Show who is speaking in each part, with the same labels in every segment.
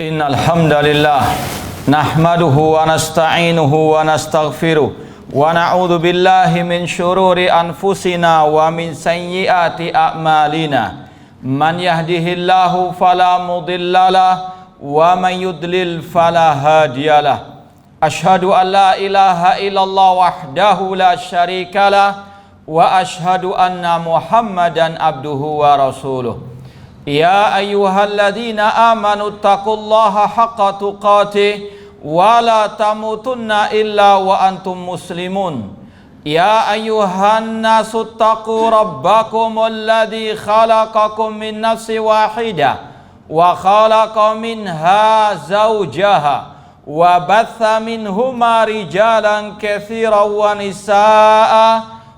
Speaker 1: Innal hamdalillah nahmaduhu wa nasta'inuhu wa nastaghfiruh wa na'udzu billahi min syururi anfusina wa min sayyiati a'malina. Man yahdihillahu fala mudhillalah wa man yudlil fala hadiyalah. Ashhadu an la ilaha illallah wahdahu la syarikalah wa ashhadu anna Muhammadan abduhu wa rasuluh. Ya ayyuhalladzina amanu taqullaha haqqa tuqatih wa la tamutunna illa wa antum muslimun. Ya ayyuhan nasu taqu rabbakumul ladzi khalaqakum min nafsin wahidah wa khalaqa minha zawjaha wa batha minhuma rijalan katsiran wa nisaa'a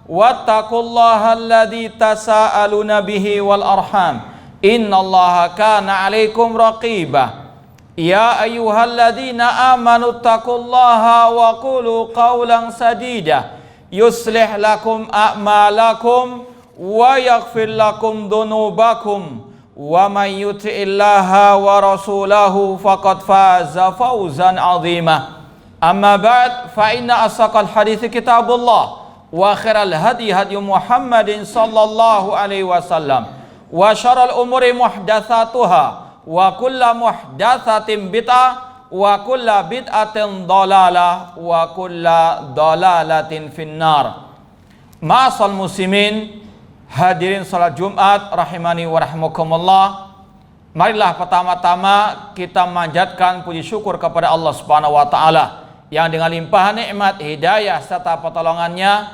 Speaker 1: wattaqullaha alladzi tasaaluna bihi wal arham. Innallaha kana 'alaikum raqibah. Ya ayyuhalladzina amanu taqullaha wa qulu qawlan sadida yuslih lakum a'malakum wa yaghfir lakum dhunubakum wa may yuti'illaha wa rasulahu faqad faza fawzan 'azima. Amma ba'd, fa inna asaqal hadithi kitabullah wa khairal hadi hadi Muhammadin sallallahu alaihi wasallam wa syarrul umuri muhdatsatuha wa kullu muhdatsatin bid'ah wa kullu bid'atin dhalalah wa kullu dhalalatin finnar. Ma'asal muslimin, hadirin salat Jumat rahimani wa rahmakumullah. Marilah pertama-tama kita manjatkan puji syukur kepada Allah Subhanahu wa taala yang dengan limpahan nikmat, hidayah serta pertolongannya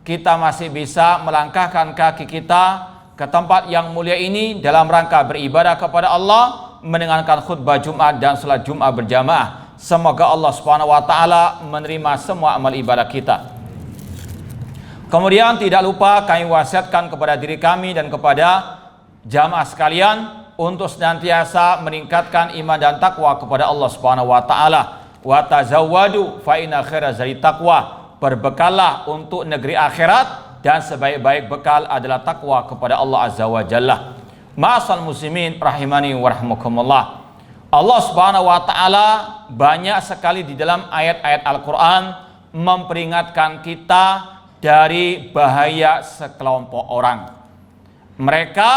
Speaker 1: kita masih bisa melangkahkan kaki kita ke tempat yang mulia ini dalam rangka beribadah kepada Allah, mendengarkan khutbah Jumat dan salat Jumat berjamaah. Semoga Allah Subhanahu wa taala menerima semua amal ibadah kita. Kemudian tidak lupa kami wasiatkan kepada diri kami dan kepada jamaah sekalian untuk senantiasa meningkatkan iman dan takwa kepada Allah Subhanahu wa taala. Wa tazawwadu fa inna khairaz zadi taqwa. Berbekallah untuk negeri akhirat dan sebaik-baik bekal adalah takwa kepada Allah Azza wa Jalla. Ma'asal muslimin rahimani wa rahmakumullah. Allah Subhanahu wa taala banyak sekali di dalam ayat-ayat Al-Qur'an memperingatkan kita dari bahaya sekelompok orang. Mereka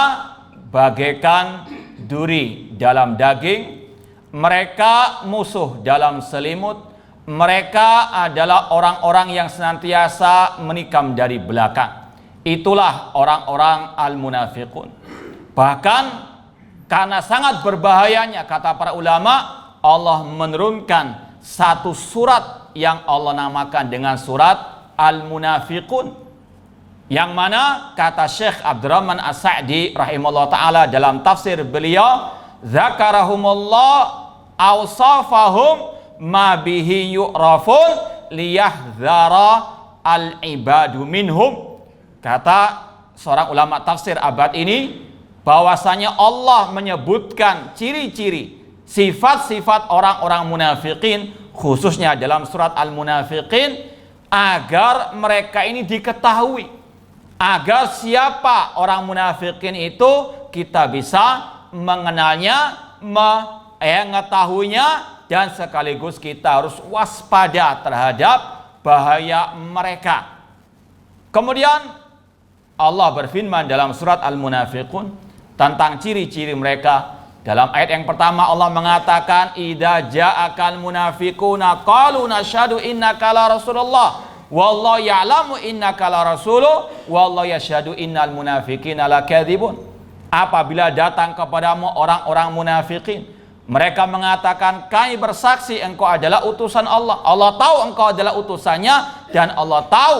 Speaker 1: bagaikan duri dalam daging, mereka musuh dalam selimut. Mereka adalah orang-orang yang senantiasa menikam dari belakang. Itulah orang-orang al-munafiqun. Bahkan karena sangat berbahayanya, kata para ulama, Allah menurunkan satu surat yang Allah namakan dengan surat al-munafiqun, yang mana kata Syekh Abdurrahman As-Sa'di rahimahullah ta'ala dalam tafsir beliau, zakarahumullah awsafahum ma bihi yu'rafun liyahdzara al-ibadu minhum. Kata seorang ulama tafsir abad ini, bahwasanya Allah menyebutkan ciri-ciri sifat-sifat orang-orang munafikin khususnya dalam surat Al-Munafiqin agar mereka ini diketahui, agar siapa orang munafikin itu kita bisa mengenalnya, mengetahuinya, dan sekaligus kita harus waspada terhadap bahaya mereka. Kemudian Allah berfirman dalam surat Al-Munafiqun tentang ciri-ciri mereka. Dalam ayat yang pertama Allah mengatakan, idza ja'akal munafiquna qalu nashhadu innaka la rasulullah wallahu ya'lamu innaka la rasuluh wallahu yashhadu innal munafiqina lakadzibun. Apabila datang kepadamu orang-orang munafikin, mereka mengatakan, kami bersaksi engkau adalah utusan Allah. Allah tahu engkau adalah utusannya, dan Allah tahu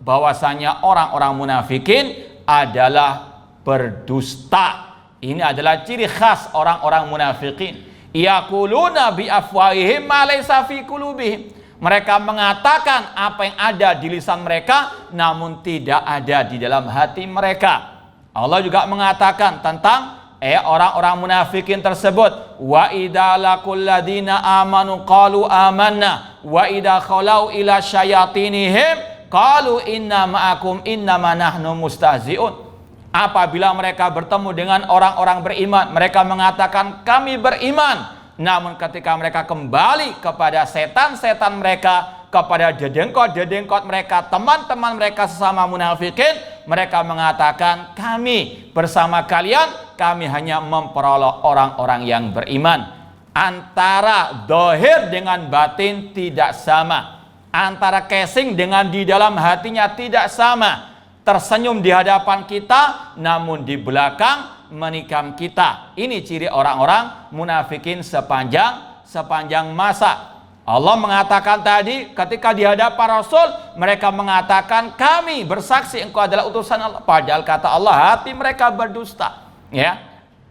Speaker 1: bahwasanya orang-orang munafikin adalah berdusta. Ini adalah ciri khas orang-orang munafikin. Yaquluna bi afwahihim ma laysa fi qulubihim. Mereka mengatakan apa yang ada di lisan mereka namun tidak ada di dalam hati mereka. Allah juga mengatakan tentang orang-orang munafikin tersebut, wa idza laqul ladina amanu qalu amanna wa idza khalau ila syayatinihim qalu inna ma'akum innama nahnu mustahzi'un. Apabila mereka bertemu dengan orang-orang beriman, mereka mengatakan kami beriman. namun ketika mereka kembali kepada setan-setan mereka, kepada dedengkot-dedengkot mereka, teman-teman mereka sesama munafikin, mereka mengatakan, kami bersama kalian, kami hanya memperoleh orang-orang yang beriman. Antara dohir dengan batin tidak sama, antara casing dengan di dalam hatinya tidak sama. Tersenyum di hadapan kita, namun di belakang menikam kita. Ini ciri orang-orang munafikin sepanjang masa. Allah mengatakan tadi ketika di hadapan Rasul, mereka mengatakan kami bersaksi engkau adalah utusan Allah. Padahal kata Allah hati mereka berdusta. Ya,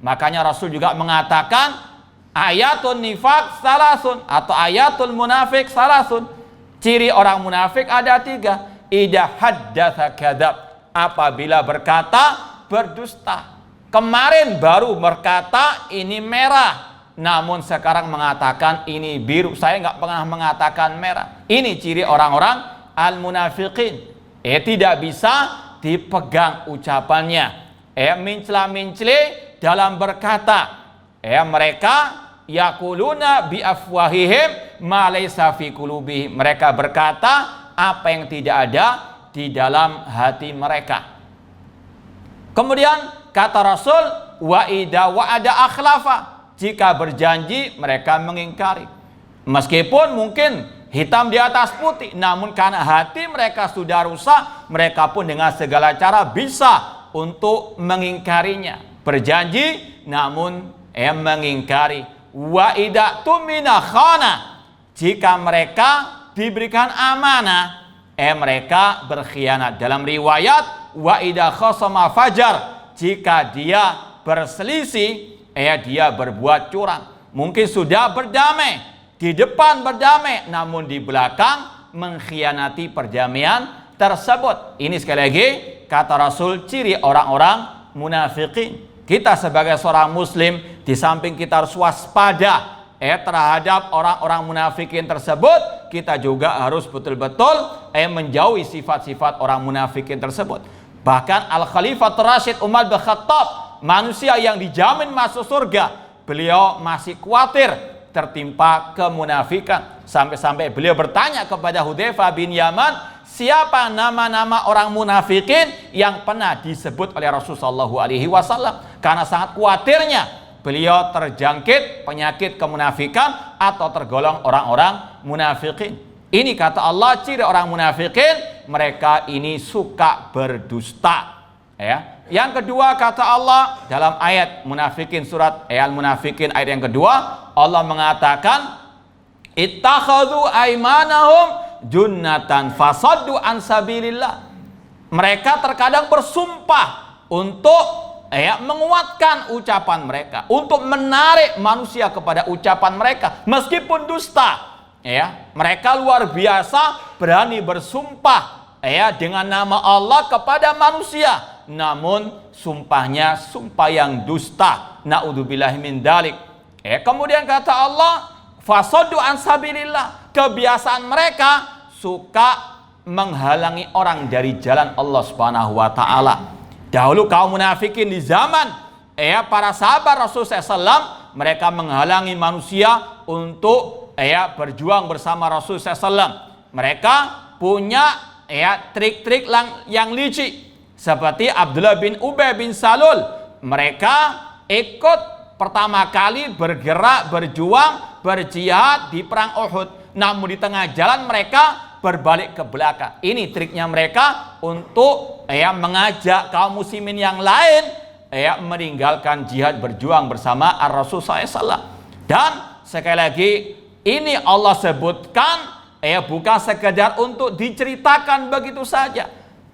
Speaker 1: makanya Rasul juga mengatakan ayatul nifaq salasun atau ayatul munafik salasun. Ciri orang munafik ada 3. Idza haddatsa kadzab. Apabila berkata berdusta. Kemarin baru berkata ini merah, namun sekarang mengatakan ini biru. Saya nggak pernah mengatakan merah. Ini ciri orang-orang al-munafiqin. Tidak bisa dipegang ucapannya. Mencela-mencela dalam berkata. Mereka yaquluna bi afwahihim ma laysa fi qulubihim. Mereka berkata apa yang tidak ada di dalam hati mereka. Kemudian kata Rasul, wa idza wa'ada akhlafa. Jika berjanji mereka mengingkari. Meskipun mungkin hitam di atas putih, namun karena hati mereka sudah rusak, mereka pun dengan segala cara bisa untuk mengingkarinya. Berjanji namun mengingkari. Wa idza tumina khana. Jika mereka diberikan amanah, mereka berkhianat. Dalam riwayat, wa idza khasama fajar. Jika dia berselisih, dia berbuat curang. Mungkin sudah berdamai, di depan berdamai, namun di belakang mengkhianati perdamaian tersebut. Ini sekali lagi kata Rasul ciri orang-orang munafikin. Kita sebagai seorang muslim, di samping kita harus waspada terhadap orang-orang munafikin tersebut, kita juga harus betul-betul menjauhi sifat-sifat orang munafikin tersebut. Bahkan Al-Khalifah Rasyid Umar bin Khattab, manusia yang dijamin masuk surga, beliau masih khawatir tertimpa kemunafikan. Sampai-sampai beliau bertanya kepada Hudzaifah bin Yaman, siapa nama-nama orang munafikin yang pernah disebut oleh Rasulullah SAW? Karena sangat khawatirnya beliau terjangkit penyakit kemunafikan atau tergolong orang-orang munafikin. Ini kata Allah ciri orang munafikin, mereka ini suka berdusta. Yang kedua kata Allah dalam ayat munafikin surat Al-Munafikin ayat yang kedua, Allah mengatakan ittakhadhu aymanahum junnatan fasaddu an sabilillah. Mereka terkadang bersumpah untuk menguatkan ucapan mereka, untuk menarik manusia kepada ucapan mereka meskipun dusta. Mereka luar biasa berani bersumpah dengan nama Allah kepada manusia, namun sumpahnya sumpah yang dusta. Naudzubillahi min dzalik. Kemudian kata Allah, fasaddu an sabilillah. Kebiasaan mereka suka menghalangi orang dari jalan Allah Subhanahu wa taala. Dahulu kaum munafikin di zaman para sahabat Rasulullah SAW, mereka menghalangi manusia untuk berjuang bersama Rasulullah SAW. Mereka punya trik-trik yang licik. Seperti Abdullah bin Ubay bin Salul. Mereka ikut pertama kali bergerak, berjuang, berjihad di perang Uhud. Namun di tengah jalan mereka berbalik ke belakang. Ini triknya mereka untuk mengajak kaum muslimin yang lain meninggalkan jihad, berjuang bersama Rasul SAW. Dan sekali lagi ini Allah sebutkan bukan sekedar untuk diceritakan begitu saja.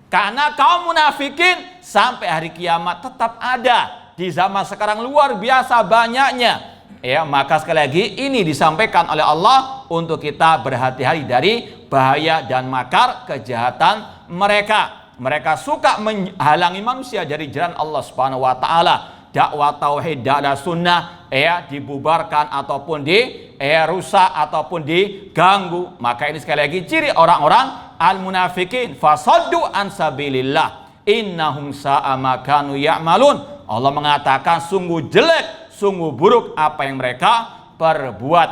Speaker 1: Karena kaum munafikin sampai hari kiamat tetap ada. Di zaman sekarang luar biasa banyaknya. Maka sekali lagi ini disampaikan oleh Allah untuk kita berhati-hati dari bahaya dan makar kejahatan mereka. Mereka suka menghalangi manusia dari jalan Allah Subhanahu wa taala. Dakwah tauhid, dakwah sunnah dibubarkan ataupun rusak ataupun diganggu. Maka ini sekali lagi ciri orang-orang al-munafikin, fasaddu an sabilillah innahum sa'a ma kanu ya'malun. Allah mengatakan sungguh jelek, sungguh buruk apa yang mereka perbuat.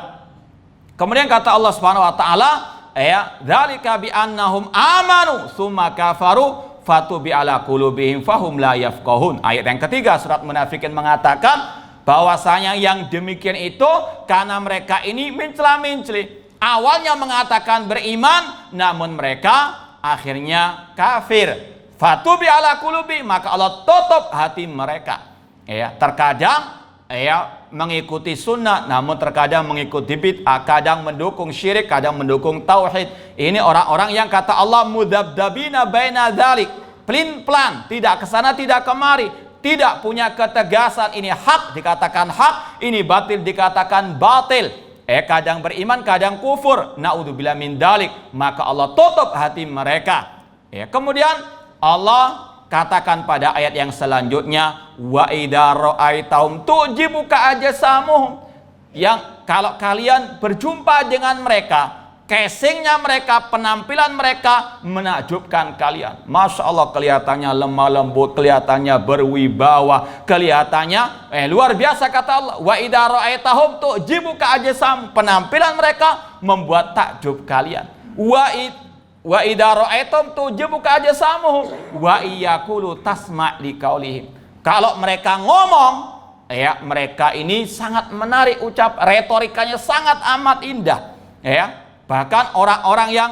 Speaker 1: Kemudian kata Allah Subhanahu wa taala, ya, dzalika bi annahum amanu tsumma kafaru fatubi ala qulubihim fahum la yafqahun. Ayat yang ketiga surat Munafikin mengatakan bahwasanya yang demikian itu karena mereka ini mencela-mencela. Awalnya mengatakan beriman, namun mereka akhirnya kafir. Fatubi ala qulubi, maka Allah tutup hati mereka. Ya, terkadang ya mengikuti sunnah, namun terkadang mengikuti bid'ah, kadang mendukung syirik, kadang mendukung tauhid. Ini orang-orang yang kata Allah mudzabdzabina baina dzalik, pelin-pelan, tidak kesana tidak kemari, tidak punya ketegasan. Ini hak dikatakan hak, ini batil dikatakan batil. Kadang beriman, kadang kufur. Naudzubillah min dzalik. Maka Allah tutup hati mereka. Kemudian Allah katakan pada ayat yang selanjutnya, wa idza ra'aitahum tu'jibuka ajsamuhum, yang kalau kalian berjumpa dengan mereka, casingnya mereka, penampilan mereka menakjubkan kalian. Masya Allah, kelihatannya lemah lembut, kelihatannya berwibawa, kelihatannya luar biasa kata Allah. Wa idza ra'aitahum tu'jibuka ajsam, penampilan mereka membuat takjub kalian. Wa idza ra'aitum tu'jibuka ajsamuhum wa iyaqulu tasma' liqaulihim. Kalau mereka ngomong, ya mereka ini sangat menarik ucap, retorikanya sangat amat indah, ya. Bahkan orang-orang yang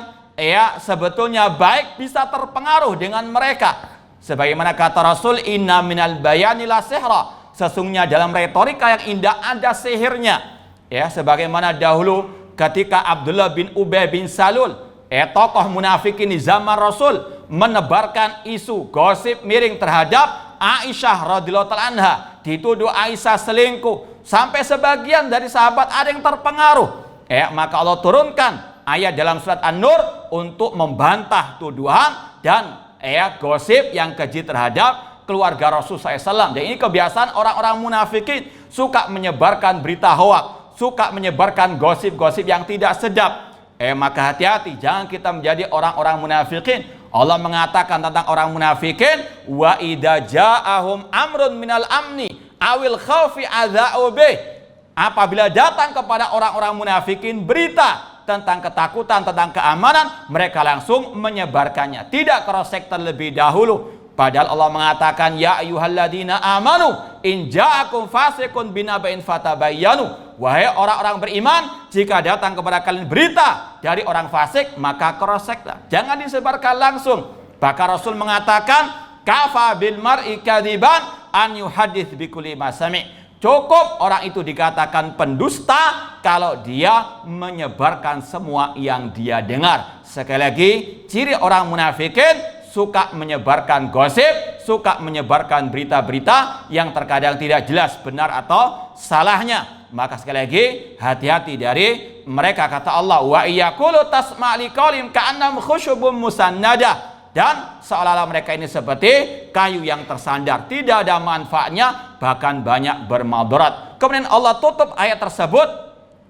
Speaker 1: sebetulnya baik bisa terpengaruh dengan mereka. Sebagaimana kata Rasul, inna minal bayani la sihra, sesungguhnya dalam retorika yang indah ada sihirnya. Ya, sebagaimana dahulu ketika Abdullah bin Ubay bin Salul, tokoh munafikin di zaman Rasul, menebarkan isu gosip miring terhadap Aisyah radhiyallahu ta'ala anha, dituduh Aisyah selingkuh, sampai sebagian dari sahabat ada yang terpengaruh. Maka Allah turunkan ayat dalam surat An-Nur untuk membantah tuduhan dan gosip yang keji terhadap keluarga Rasulullah SAW. Dan ini kebiasaan orang-orang munafikin, suka menyebarkan berita hoak, suka menyebarkan gosip-gosip yang tidak sedap. Maka hati-hati, jangan kita menjadi orang-orang munafikin. Allah mengatakan tentang orang munafikin, wa idza ja'ahum amrun minal amni awil khaufi adza'u bih. Apabila datang kepada orang-orang munafikin berita tentang ketakutan, tentang keamanan, mereka langsung menyebarkannya, tidak cross-check terlebih dahulu. Padahal Allah mengatakan, ya ayyuhalladzina amanu in ja'akum fasiqun binaba'in fatabayyanu. Wahai orang-orang beriman, jika datang kepada kalian berita dari orang fasik, maka cross-checklah, jangan disebarkan langsung. Bahkan Rasul mengatakan, kafa bil mar'i kadziban an yuhaddits bikulli ma sami'. Cukup orang itu dikatakan pendusta kalau dia menyebarkan semua yang dia dengar. Sekali lagi, ciri orang munafikin suka menyebarkan gosip, suka menyebarkan berita-berita yang terkadang tidak jelas benar atau salahnya. Maka sekali lagi, hati-hati dari mereka. Kata Allah, wa iyaqulu tasma' liqaulim ka'annam khusyubun musannadah. Dan seolah-olah mereka ini seperti kayu yang tersandar, tidak ada manfaatnya, bahkan banyak bermadarat. Kemudian Allah tutup ayat tersebut,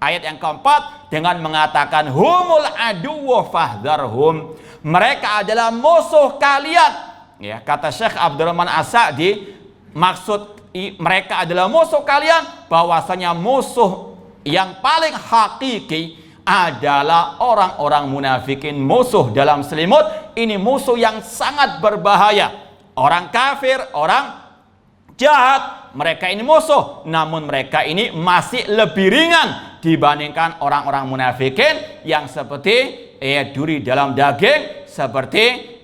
Speaker 1: ayat yang keempat, dengan mengatakan humul aduwwu fahdharhum, mereka adalah musuh kalian. Ya, kata Syekh Abdurrahman As-Sa'di, maksud mereka adalah musuh kalian, bahwasanya musuh yang paling hakiki adalah orang-orang munafikin. Musuh dalam selimut ini musuh yang sangat berbahaya. Orang kafir, orang jahat, mereka ini musuh, namun mereka ini masih lebih ringan dibandingkan orang-orang munafikin yang seperti duri dalam daging, seperti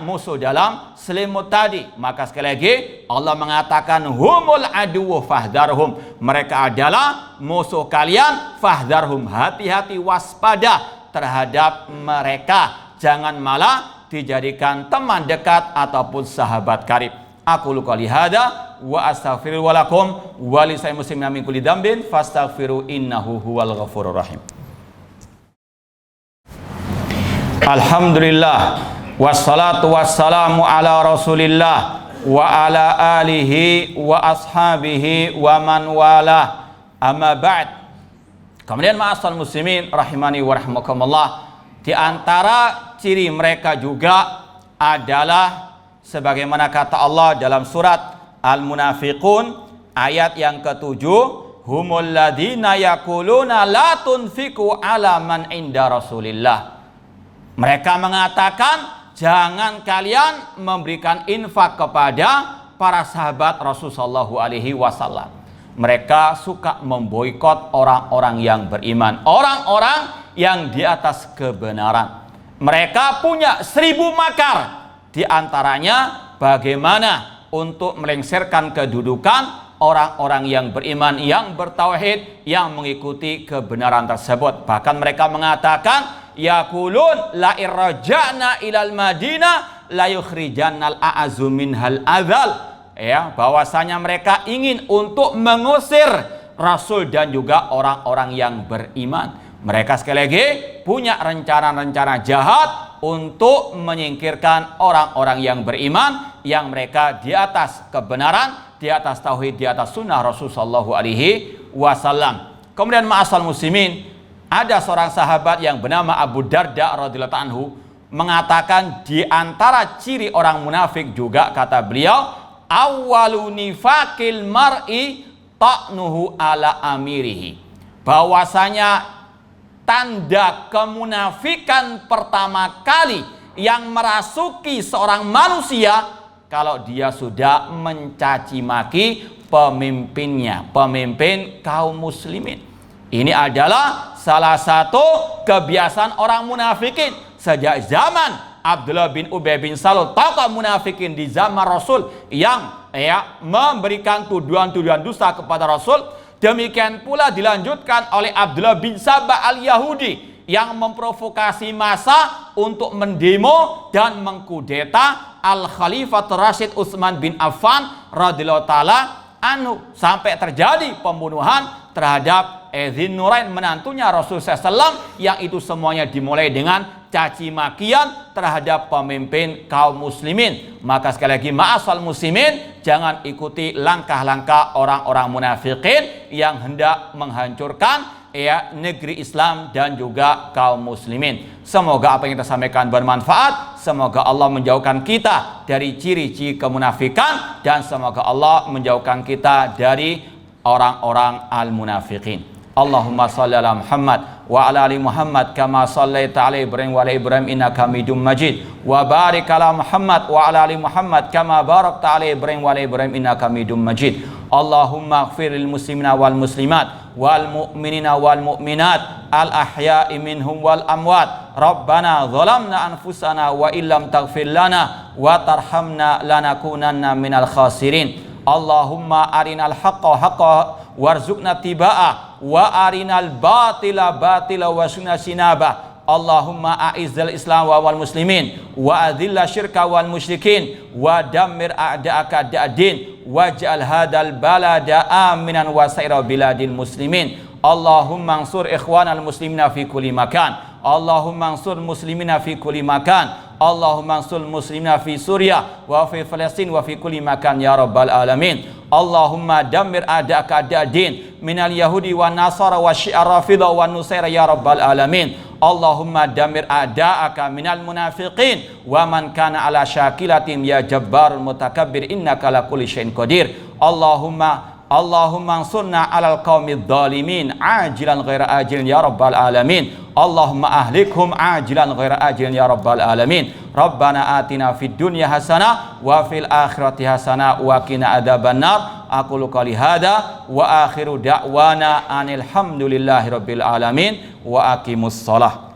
Speaker 1: musuh dalam selimut tadi. Maka sekali lagi Allah mengatakan humul aduwwu fahdharhum, mereka adalah musuh kalian, fahdharhum, hati-hati, waspada terhadap mereka, jangan malah dijadikan teman dekat ataupun sahabat karib. Aku qouli hada wa astaghfiru walakum wa lisa'il muslimin min kulli dzambin fastaghfiru innahu huwal ghafurur rahim. Alhamdulillah wassalatu wassalamu ala rasulillah wa ala alihi wa ashabihi wa man wala, amma ba'd. Kemudian ma'asal muslimin rahimani wa rahmakumullah, di antara ciri mereka juga adalah sebagaimana kata Allah dalam surat Al-Munafiqun ayat yang ke-7, humul ladzina yaquluna la tunfiqu ala man inda Rasulillah. Mereka mengatakan jangan kalian memberikan infak kepada para sahabat Rasulullah SAW. Mereka suka memboikot orang-orang yang beriman, orang-orang yang di atas kebenaran. Mereka punya 1000 makar, di antaranya bagaimana untuk melengsarkan kedudukan orang-orang yang beriman, yang bertauhid, yang mengikuti kebenaran tersebut. Bahkan mereka mengatakan, yaqulun la irja'na ilal Madinah la yukhrijannal a'azzu minhal adzal. Ya, bahwasanya mereka ingin untuk mengusir Rasul dan juga orang-orang yang beriman. Mereka sekali lagi punya rencana-rencana jahat untuk menyingkirkan orang-orang yang beriman, yang mereka di atas kebenaran, di atas tauhid, di atas sunnah Rasulullah SAW. Kemudian ma'asal muslimin, ada seorang sahabat yang bernama Abu Darda radhiyallahu anhu mengatakan di antara ciri orang munafik juga, kata beliau, awwalu nifaqil mar'i ta'nuhu ala amirihi. Bahwasanya tanda kemunafikan pertama kali yang merasuki seorang manusia kalau dia sudah mencaci maki pemimpinnya, pemimpin kaum muslimin. Ini adalah salah satu kebiasaan orang munafikin sejak zaman Abdullah bin Ubay bin Salul, tokoh munafikin di zaman Rasul yang memberikan tuduhan-tuduhan dusta kepada Rasul. Demikian pula dilanjutkan oleh Abdullah bin Sabah al-Yahudi yang memprovokasi massa untuk mendemo dan mengkudeta Al-Khalifah Rasyid Utsman bin Affan radhiyallahu taala anhu, sampai terjadi pembunuhan terhadap Dzin Nurain, menantunya Rasulullah SAW, yang itu semuanya dimulai dengan caci makian terhadap pemimpin kaum muslimin. Maka sekali lagi ma'asal muslimin, jangan ikuti langkah-langkah orang-orang munafikin yang hendak menghancurkan negeri Islam dan juga kaum muslimin. Semoga apa yang kita sampaikan bermanfaat. Semoga Allah menjauhkan kita dari ciri-ciri kemunafikan, dan semoga Allah menjauhkan kita dari orang-orang al-munafiqin. Allahumma salli ala Muhammad wa ala ali Muhammad kama sallaita ala Ibrahim wa ala Ibrahim innaka Hamidum Majid, wa barik ala Muhammad wa ala ali Muhammad kama barakta ala Ibrahim wa ala Ibrahim innaka Hamidum Majid. Allahumma ighfir lil muslimina wal muslimat wal mu'minina wal mu'minat al ahya'i minhum wal amwat. Rabbana zalamna anfusana wa illam taghfir lana wa tarhamna lanakunanna minal khasirin. Allahumma arinal haqqa haqqa warzuqna tiba'ah wa arinal batila batila wasuna sinabah. Allahumma a'izzal islam wal muslimin wa adhilla syirka wal musyrikin wa dammir a'da'aka da'din waj'al hadal balada aminan wa saira biladil muslimin. Allahumma ansur ikhwanal muslimina fi kulli makan. Allahumma ansur muslimina fi kulli makan. Allahumma ansur muslimina fi Suriah wa fi Palestin wa fi kulli makan ya rabbal alamin. Allahumma dammir a'da'aka da'din minal yahudi wa nasara wa syi'ar rafidah wa nusaira ya rabbal alamin. Allahumma dammir a'da'aka minal munafiqin wa man kana ala syakilatim ya jabbarul mutakabbir innaka ala kulli syai'in qadir. Allahumma ansurna alal qaumidz zalimin ajilan ghaira ajilin ya rabbal alamin. Allahumma ahlikhum ajilan ghaira ajilin ya rabbal alamin. Rabbana atina fid dunya hasanah wa fil akhirati hasanah wa qina adzabannar. Aqulu qouli hadza wa akhiru da'wana anil hamdulillahi rabbil alamin wa aqimus shalah.